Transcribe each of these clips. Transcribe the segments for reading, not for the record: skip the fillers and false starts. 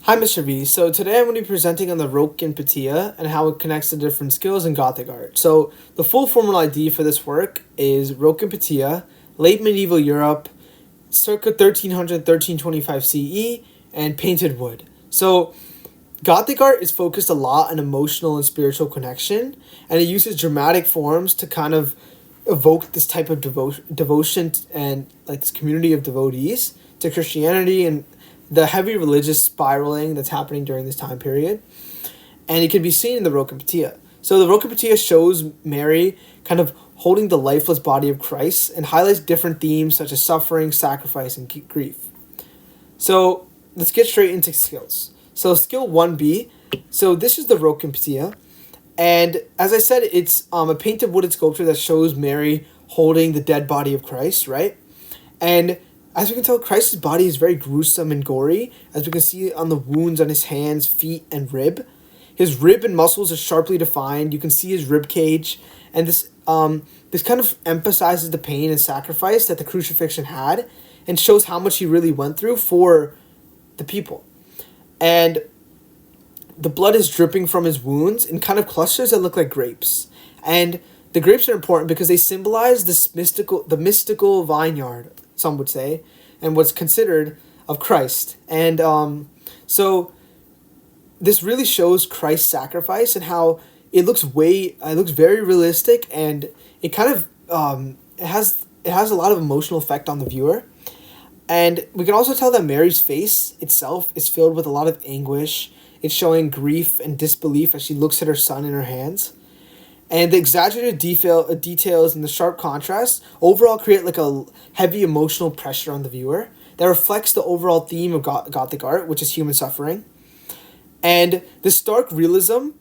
Hi, Mr. V. So today I'm going to be presenting on the Rottgen Pieta and how it connects to different skills in Gothic art. So the full formal ID for this work is Rottgen Pieta, late medieval Europe, circa 1300-1325 CE, and painted wood. So Gothic art is focused a lot on emotional and spiritual connection, and it uses dramatic forms to kind of evoke this type of devotion and like this community of devotees to Christianity and the heavy religious spiraling that's happening during this time period. And it can be seen in the Rottgen Pieta. So the Rottgen Pieta shows Mary kind of holding the lifeless body of Christ and highlights different themes such as suffering, sacrifice, and grief. So let's get straight into skills. So skill 1B. So this is the Rottgen Pieta. And as I said, it's a painted wooden sculpture that shows Mary holding the dead body of Christ, right? And as we can tell, Christ's body is very gruesome and gory, as we can see on the wounds on his hands, feet, and rib. His rib and muscles are sharply defined. You can see his rib cage, and this kind of emphasizes the pain and sacrifice that the crucifixion had, and shows how much he really went through for the people. And the blood is dripping from his wounds in kind of clusters that look like grapes. And the grapes are important because they symbolize the mystical vineyard, some would say, and what's considered of Christ. And so this really shows Christ's sacrifice and how it looks very realistic, and it kind of it has a lot of emotional effect on the viewer. And we can also tell that Mary's face itself is filled with a lot of anguish. It's showing grief and disbelief as she looks at her son in her hands. And the exaggerated details and the sharp contrast overall create like a heavy emotional pressure on the viewer that reflects the overall theme of Gothic art, which is human suffering. And this stark realism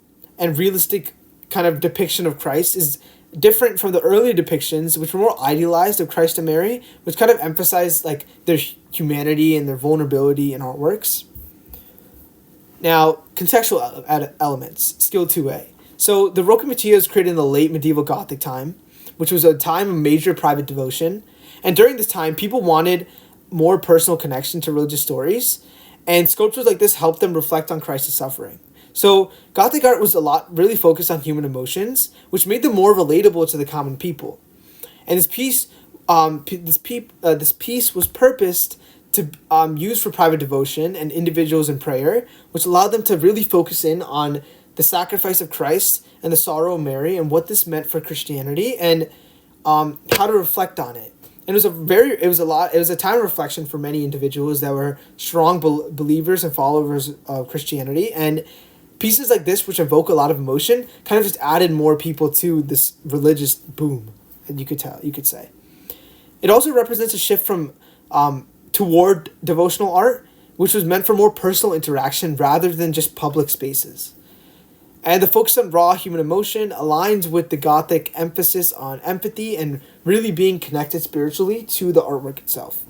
and realistic kind of depiction of Christ is different from the earlier depictions, which were more idealized of Christ and Mary, which kind of emphasized like their humanity and their vulnerability in artworks. Now, contextual elements, skill 2A. So the Rottgen Pieta was created in the late medieval Gothic time, which was a time of major private devotion. And during this time, people wanted more personal connection to religious stories, and sculptures like this helped them reflect on Christ's suffering. So Gothic art was really focused on human emotions, which made them more relatable to the common people. And this piece was purposed to use for private devotion and individuals in prayer, which allowed them to really focus in on the sacrifice of Christ and the sorrow of Mary and what this meant for Christianity and how to reflect on it. And it was a time of reflection for many individuals that were strong believers and followers of Christianity. And pieces like this, which evoke a lot of emotion, kind of just added more people to this religious boom, and you could say. It also represents a shift from toward devotional art, which was meant for more personal interaction rather than just public spaces. And the focus on raw human emotion aligns with the Gothic emphasis on empathy and really being connected spiritually to the artwork itself.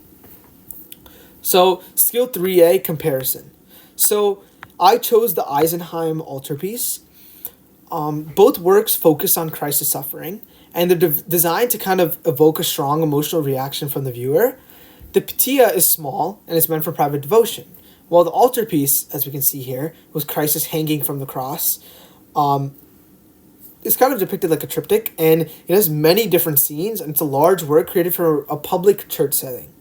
So, skill 3A, comparison. So, I chose the Eisenheim altarpiece. Both works focus on Christ's suffering, and they're designed to kind of evoke a strong emotional reaction from the viewer. The Pieta is small, and it's meant for private devotion, while the altarpiece, as we can see here, was Christ hanging from the cross. It's kind of depicted like a triptych, and it has many different scenes, and it's a large work created for a public church setting.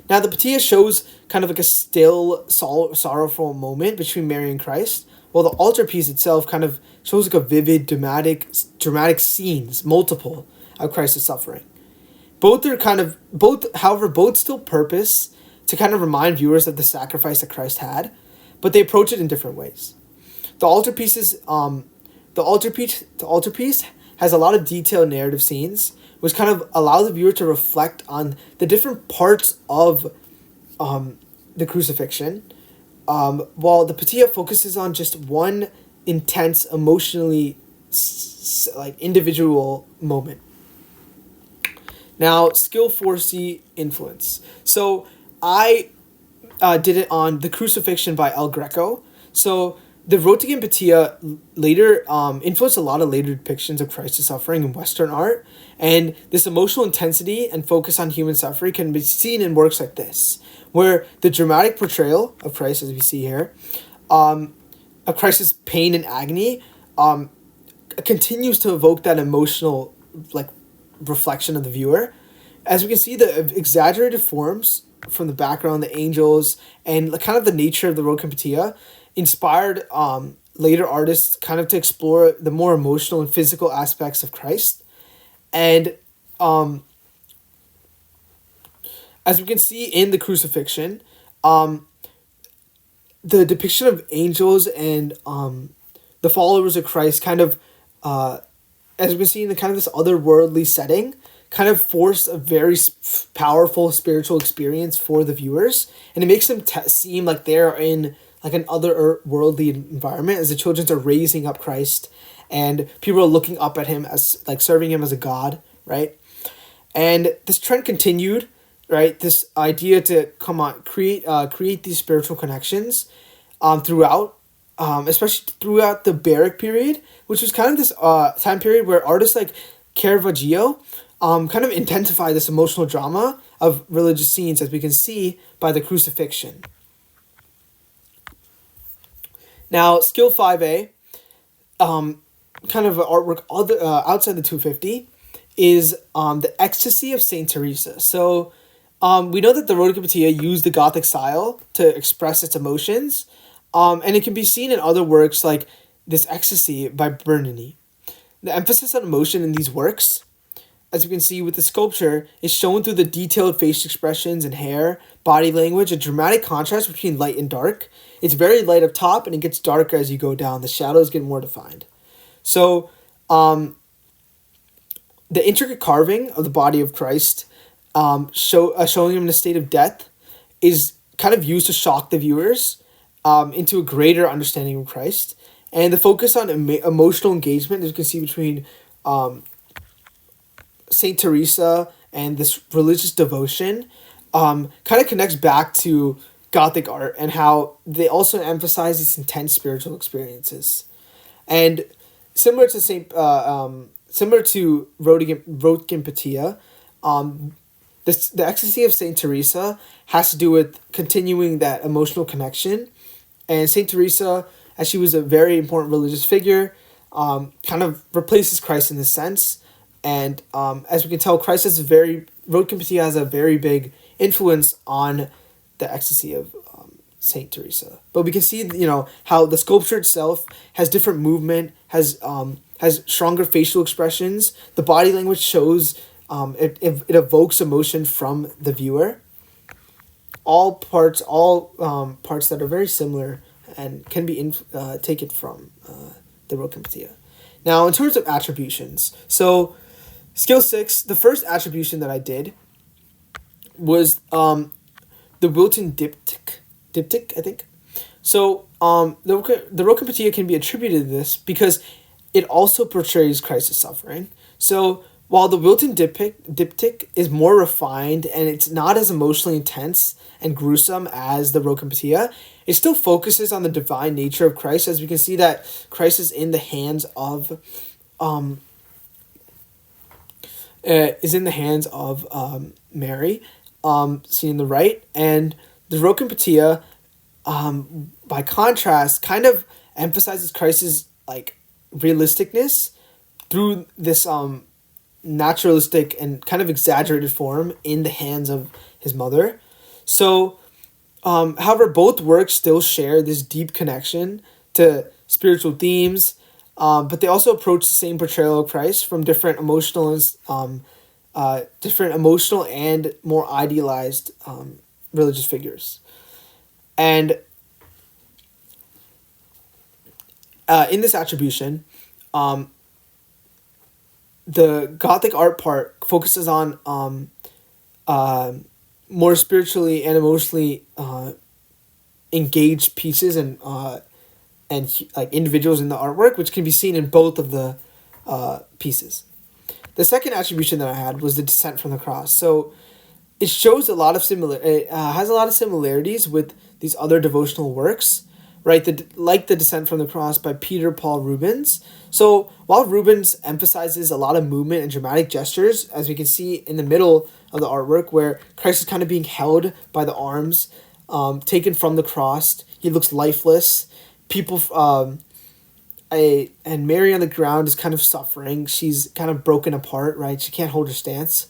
Now, the Pieta shows kind of like a still, sorrowful moment between Mary and Christ, while the altarpiece itself kind of shows like a vivid, dramatic scenes, multiple, of Christ's suffering. Both still purpose to kind of remind viewers of the sacrifice that Christ had, but they approach it in different ways. The altarpiece has a lot of detailed narrative scenes, which kind of allow the viewer to reflect on the different parts of the crucifixion, while the Pieta focuses on just one intense, emotionally individual moment. Now, skill 4C, influence. So I did it on The Crucifixion by El Greco. So The Rottgen Pieta later influenced a lot of later depictions of Christ's suffering in Western art, and this emotional intensity and focus on human suffering can be seen in works like this, where the dramatic portrayal of Christ, as we see here, of Christ's pain and agony, continues to evoke that emotional like reflection of the viewer. As we can see, the exaggerated forms from the background, the angels, and kind of the nature of the Rottgen Pieta inspired later artists kind of to explore the more emotional and physical aspects of Christ. And as we can see in the crucifixion, the depiction of angels and the followers of Christ kind of, as we can see in the kind of this otherworldly setting, kind of force a very powerful spiritual experience for the viewers, and it makes them seem like they're in like an otherworldly environment as the children are raising up Christ, and people are looking up at him as like serving him as a god, right? And this trend continued, right? This idea to create these spiritual connections, throughout, especially throughout the Baroque period, which was kind of this time period where artists like Caravaggio kind of intensify this emotional drama of religious scenes, as we can see by the crucifixion. Now, skill 5A, kind of artwork outside the 250, is the Ecstasy of Saint Teresa. So we know that the Rottgen Pieta used the Gothic style to express its emotions, and it can be seen in other works like this Ecstasy by Bernini. The emphasis on emotion in these works, as you can see with the sculpture, is shown through the detailed face expressions and hair, body language, a dramatic contrast between light and dark. It's very light up top, and it gets darker as you go down. The shadows get more defined. So, the intricate carving of the body of Christ, showing him in a state of death, is kind of used to shock the viewers into a greater understanding of Christ. And the focus on emotional engagement, as you can see between Saint Teresa and this religious devotion, kind of connects back to Gothic art and how they also emphasize these intense spiritual experiences. And similar to Rottgen Pieta, the Ecstasy of Saint Teresa has to do with continuing that emotional connection. And Saint Teresa, as she was a very important religious figure, kind of replaces Christ in this sense. And as we can tell, Rottgen Pieta has a very big influence on the Ecstasy of Saint Teresa. But we can see, how the sculpture itself has different movement, has stronger facial expressions. The body language shows, it evokes emotion from the viewer. All parts that are very similar and can be taken from the Rottgen Pieta. Now, in terms of attributions, so skill 6, the first attribution that I did was the Wilton diptych, I think. So the Rottgen Pieta can be attributed to this because it also portrays Christ's suffering. So while the Wilton diptych is more refined and it's not as emotionally intense and gruesome as the Rottgen Pieta, it still focuses on the divine nature of Christ, as we can see that Christ is in the hands of Mary, seen in the right, and the Rottgen Pieta, by contrast, kind of emphasizes Christ's like realisticness through this naturalistic and kind of exaggerated form in the hands of his mother. So, however, both works still share this deep connection to spiritual themes, but they also approach the same portrayal of Christ from different emotional and more idealized religious figures. And in this attribution, the Gothic art part focuses on more spiritually and emotionally engaged pieces and like individuals in the artwork, which can be seen in both of the pieces. The second attribution that I had was the Descent from the Cross. So it has a lot of similarities with these other devotional works, right? Like the Descent from the Cross by Peter Paul Rubens. So while Rubens emphasizes a lot of movement and dramatic gestures, as we can see in the middle of the artwork, where Christ is kind of being held by the arms, taken from the cross, he looks lifeless. People, and Mary on the ground is kind of suffering. She's kind of broken apart, right? She can't hold her stance.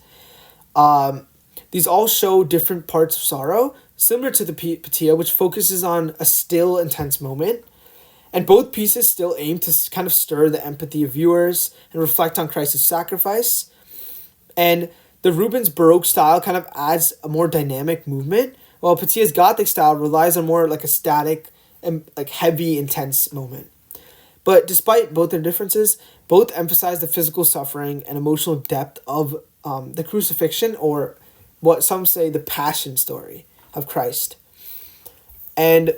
These all show different parts of sorrow, similar to the Pieta, which focuses on a still, intense moment. And both pieces still aim to kind of stir the empathy of viewers and reflect on Christ's sacrifice. And the Rubens Baroque style kind of adds a more dynamic movement, while Pieta's Gothic style relies on more like a static and like heavy, intense moment. But despite both their differences, both emphasize the physical suffering and emotional depth of the crucifixion, or what some say the passion story of Christ. And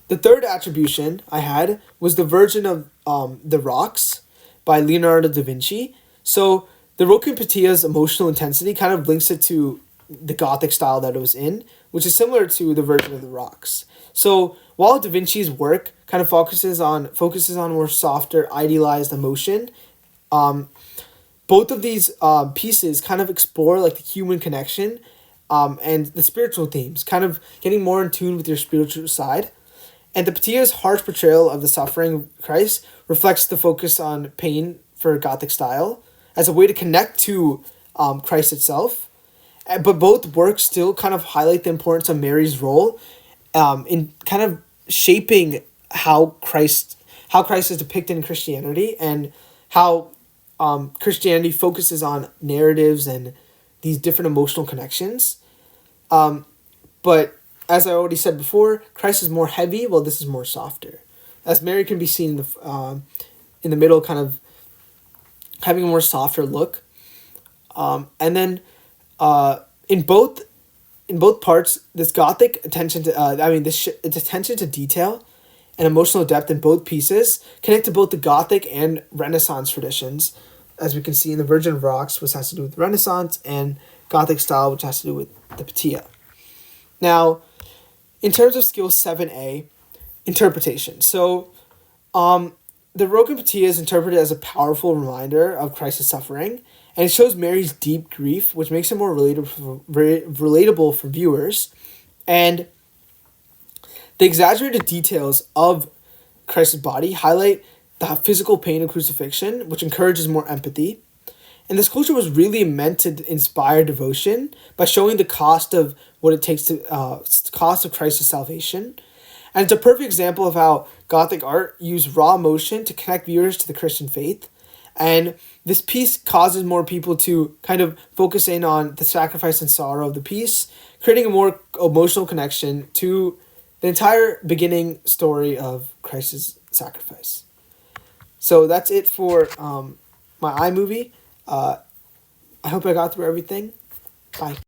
the third attribution I had was the Virgin of the Rocks by Leonardo da Vinci. So the Rottgen Pieta's emotional intensity kind of links it to the Gothic style that it was in, which is similar to the Virgin of the Rocks. So while Da Vinci's work kind of focuses on more softer, idealized emotion, both of these pieces kind of explore like the human connection and the spiritual themes, kind of getting more in tune with your spiritual side. And the Pieta's harsh portrayal of the suffering of Christ reflects the focus on pain for Gothic style as a way to connect to Christ itself. But both works still kind of highlight the importance of Mary's role in kind of shaping how Christ is depicted in Christianity, and how Christianity focuses on narratives and these different emotional connections. But as I already said before, Christ is more heavy, while this is more softer. As Mary can be seen in the middle, kind of having a more softer look. And then in both parts, this Gothic attention to this attention to detail and emotional depth in both pieces connect to both the Gothic and Renaissance traditions, as we can see in the Virgin of Rocks, which has to do with Renaissance, and Gothic style, which has to do with the Pieta. Now, in terms of skill 7A, interpretation. So, the Rottgen Pieta is interpreted as a powerful reminder of Christ's suffering, and it shows Mary's deep grief, which makes it more relatable for viewers. And the exaggerated details of Christ's body highlight the physical pain of crucifixion, which encourages more empathy. And this sculpture was really meant to inspire devotion by showing the cost of what it takes to cost of Christ's salvation. And it's a perfect example of how Gothic art used raw emotion to connect viewers to the Christian faith. And this piece causes more people to kind of focus in on the sacrifice and sorrow of the piece, creating a more emotional connection to the entire beginning story of Christ's sacrifice. So that's it for my iMovie. I hope I got through everything. Bye.